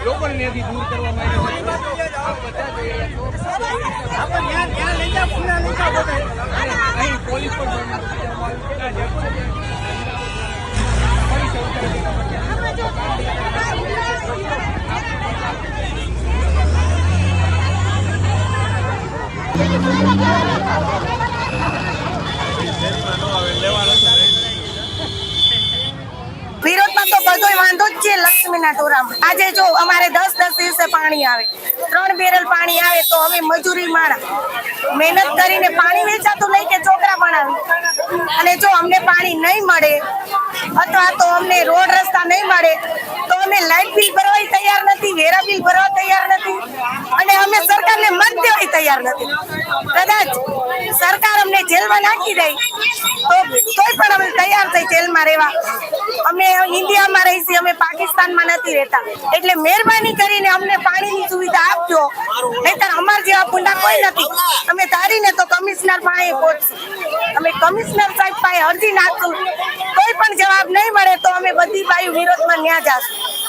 લોકોને દૂર કરવામાં અહીં પોલીસ વિરોધમાં તો બધોય વાંધો જ છે લક્ષ્મીના ટોરામાં। આજે જો અમારે 10 દિવસે પાણી આવે, 3 બેરલ પાણી આવે તો અમે મજૂરી માણા મહેનત કરીને પાણી વેચાતું નહીં કે ચોકરા બનાવી, અને જો અમને પાણી નહીં મળે અથવા તો અમને રોડ રસ્તા નહીં મળે તો અમે લાઇટ બિલ ભરવા તૈયાર નથી, વેરા બિલ ભરવા તૈયાર નથી, અને અમે સરકારને મત દેવા તૈયાર નથી। કદાચ સરકાર અમને જેલમાં નાખી દે તોય પણ અમે તૈયાર થઈ જેલમાં રહેવા। અમે ઇન્ડિયામાં રહી છીએ, અમે પાકિસ્તાનમાં નથી રહેતા, એટલે મહેરબાની કરીને અમને પાણીની સુવિધા આપજો, નહીતર અમાર જેવા પુંડા કોઈ નથી। અમે ધારીને તો કમિશનર પાસે પહોંચશું, અમે કમિશનર સાહેબ પાસે અરજી નાખશું, કોઈ પણ જવાબ નહીં મળે તો અમે બધી બાયુ વિરોધમાં ન્યા જશું।